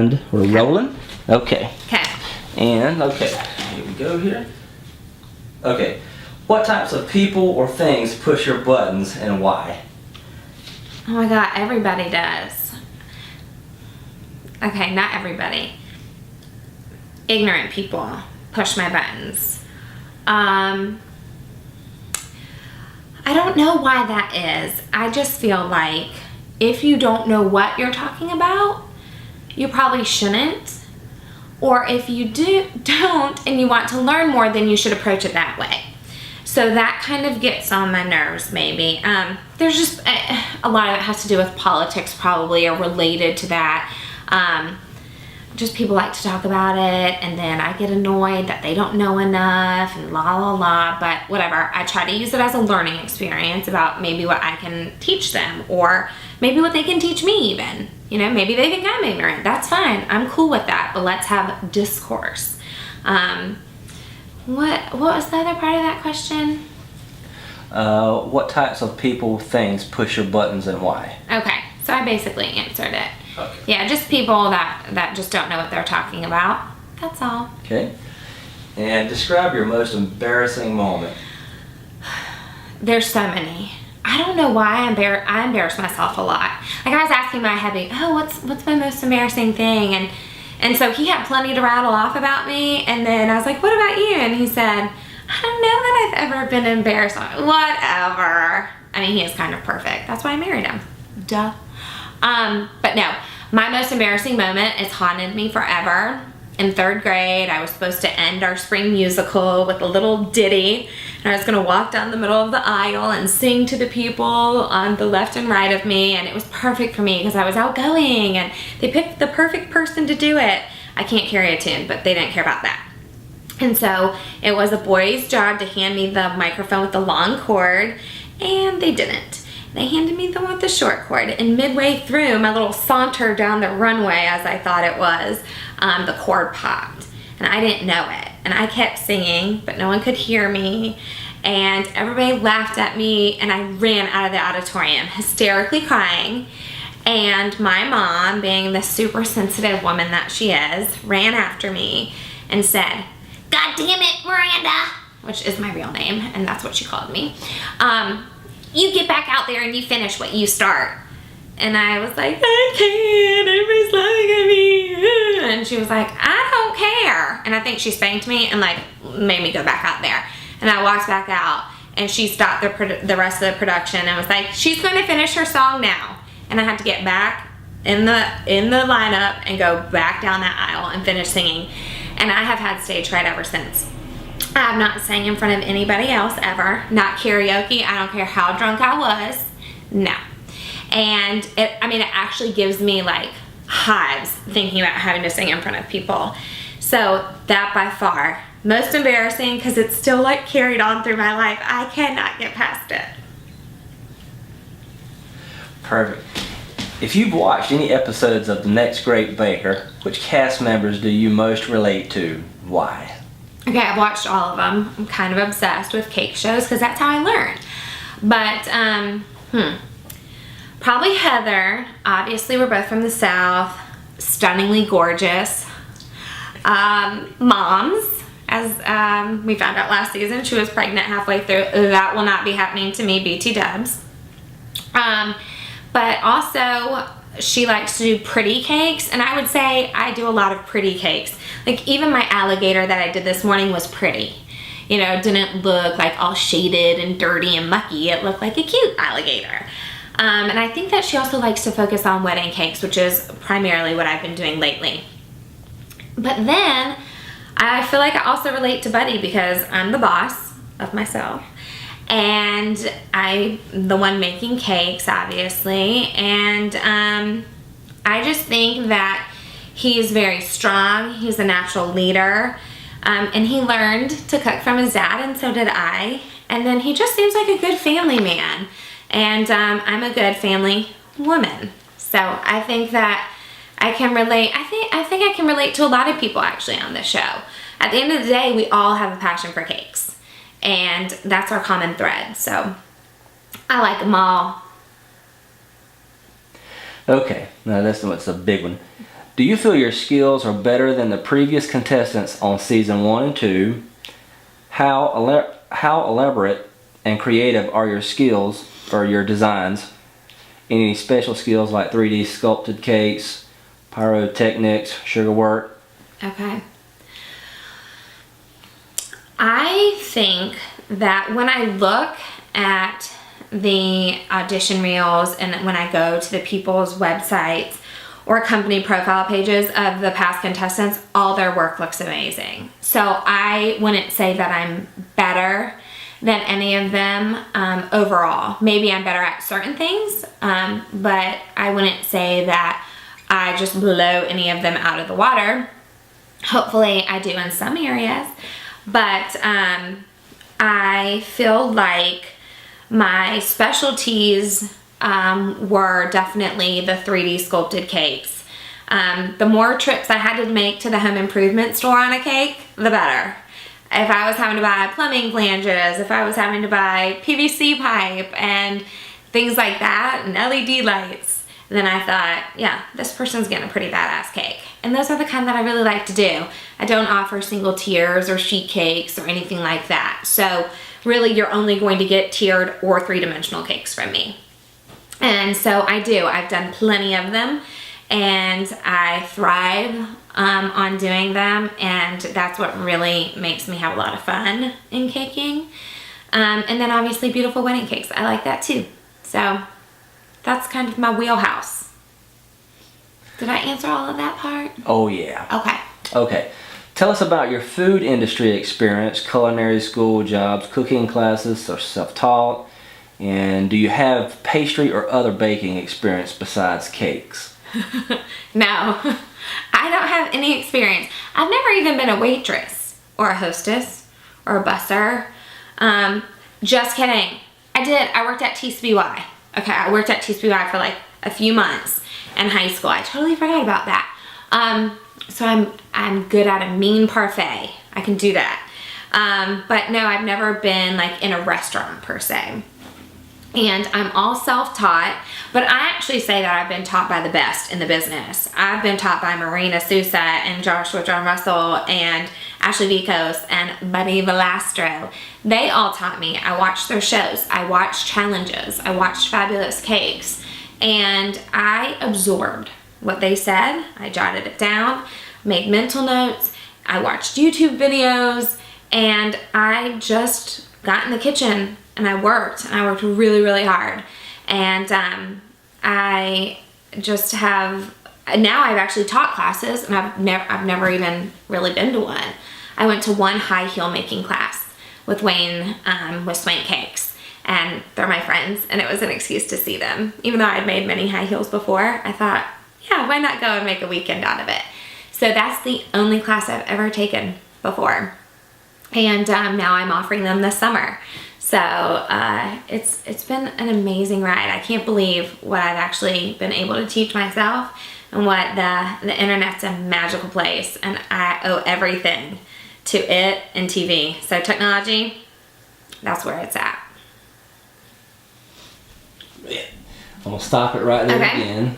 And we're rolling. Okay. Okay. And, okay, here we go here. Okay. What types of people or things push your buttons and why? Oh my God, everybody does. Okay, not everybody. Ignorant people push my buttons. I don't know why that is. I just feel like if you don't know what you're talking about, you probably shouldn't. Or if you don't and you want to learn more, then you should approach it that way. So that kind of gets on my nerves, maybe. There's just a lot of it has to do with politics, probably, or related to that. Just people like to talk about it, and then I get annoyed that they don't know enough, and la la la, but whatever. I try to use it as a learning experience about maybe what I can teach them, or maybe what they can teach me even. You know, maybe they think I'm ignorant. That's fine. I'm cool with that, but let's have discourse. What was the other part of that question? What types of people, things push your buttons and why? Okay, so I basically answered it. Okay. Yeah, just people that just don't know what they're talking about. That's all. Okay. And describe your most embarrassing moment. There's so many. I don't know why I embarrass myself a lot. Like I was asking my hubby, oh, what's my most embarrassing thing? And so he had plenty to rattle off about me. And then I was like, what about you? And he said, I don't know that I've ever been embarrassed. Whatever. I mean, he is kind of perfect. That's why I married him. Duh. But no, my most embarrassing moment has haunted me forever. In 3rd grade, I was supposed to end our spring musical with a little ditty, and I was gonna walk down the middle of the aisle and sing to the people on the left and right of me, and it was perfect for me because I was outgoing, and they picked the perfect person to do it. I can't carry a tune, but they didn't care about that. And so it was a boy's job to hand me the microphone with the long cord, and they didn't. They handed me the one with the short cord, and midway through my little saunter down the runway, as I thought it was, the cord popped, and I didn't know it. And I kept singing, but no one could hear me, and everybody laughed at me, and I ran out of the auditorium, hysterically crying. And my mom, being the super sensitive woman that she is, ran after me and said, "God damn it, Miranda," which is my real name, and that's what she called me. You get back out there and you finish what you start. And I was like, I can't, everybody's laughing at me. And she was like, I don't care. And I think she spanked me and like made me go back out there. And I walked back out, and she stopped the rest of the production and was like, she's going to finish her song now. And I had to get back in the lineup and go back down that aisle and finish singing. And I have had stage fright ever since. I have not sang in front of anybody else ever. Not karaoke. I don't care how drunk I was. No. And it actually gives me like hives thinking about having to sing in front of people. So that by far, most embarrassing because it's still like carried on through my life. I cannot get past it. Perfect. If you've watched any episodes of The Next Great Baker, which cast members do you most relate to? Why? Okay, I've watched all of them. I'm kind of obsessed with cake shows because that's how I learned. But, probably Heather. Obviously, we're both from the South. Stunningly gorgeous. Moms, as we found out last season, she was pregnant halfway through. That will not be happening to me, BT dubs. But also, she likes to do pretty cakes, and I would say I do a lot of pretty cakes. Like even my alligator that I did this morning was pretty. You know, it didn't look like all shaded and dirty and mucky. It looked like a cute alligator. And I think that she also likes to focus on wedding cakes, which is primarily what I've been doing lately. But then I feel like I also relate to Buddy because I'm the boss of myself. And I'm the one making cakes, obviously. And I just think that he's very strong. He's a natural leader. And he learned to cook from his dad, and so did I. And then he just seems like a good family man. And I'm a good family woman. So I think that I can relate. I think I can relate to a lot of people actually on this show. At the end of the day, we all have a passion for cakes. And that's our common thread. So I like them all. Okay, now this one's a big one. Do you feel your skills are better than the previous contestants on season 1 and 2? How elaborate and creative are your skills or your designs? Any special skills like 3D sculpted cakes, pyrotechnics, sugar work? Okay. I think that when I look at the audition reels and when I go to the people's websites or company profile pages of the past contestants, all their work looks amazing. So I wouldn't say that I'm better than any of them overall. Maybe I'm better at certain things, but I wouldn't say that I just blow any of them out of the water. Hopefully I do in some areas, but I feel like my specialties were definitely the 3D sculpted cakes. The more trips I had to make to the home improvement store on a cake, the better. If I was having to buy plumbing flanges, if I was having to buy PVC pipe and things like that and LED lights, then I thought, yeah, this person's getting a pretty badass cake. And those are the kind that I really like to do. I don't offer single tiers or sheet cakes or anything like that. So really you're only going to get tiered or 3-dimensional cakes from me. And so I do. I've done plenty of them and I thrive on doing them, and that's what really makes me have a lot of fun in caking. And then obviously beautiful wedding cakes. I like that too. So that's kind of my wheelhouse. Did I answer all of that part? Oh yeah. Okay. Okay. Tell us about your food industry experience, culinary school jobs, cooking classes, or self-taught, and do you have pastry or other baking experience besides cakes? No. I don't have any experience. I've never even been a waitress or a hostess or a busser. Just kidding. I worked at TCBY. Okay, I worked at TCBY for like a few months in high school. I totally forgot about that. So I'm good at a mean parfait. I can do that. But no, I've never been like in a restaurant per se. And I'm all self-taught, but I actually say that I've been taught by the best in the business. I've been taught by Marina Sousa and Joshua John Russell and Ashley Vicos and Buddy Velastro. They all taught me. I watched their shows. I watched challenges. I watched Fabulous Cakes. And I absorbed what they said. I jotted it down, made mental notes. I watched YouTube videos, and I just got in the kitchen and I worked really, really hard. And I just have, now I've actually taught classes, and I've never even really been to one. I went to one high heel making class with Wayne with Swank Cakes, and they're my friends, and it was an excuse to see them. Even though I'd made many high heels before, I thought, yeah, why not go and make a weekend out of it? So that's the only class I've ever taken before. And now I'm offering them this summer. So it's been an amazing ride. I can't believe what I've actually been able to teach myself, and what the internet's a magical place, and I owe everything to it and TV. So technology, that's where it's at. I'm gonna stop it right there again.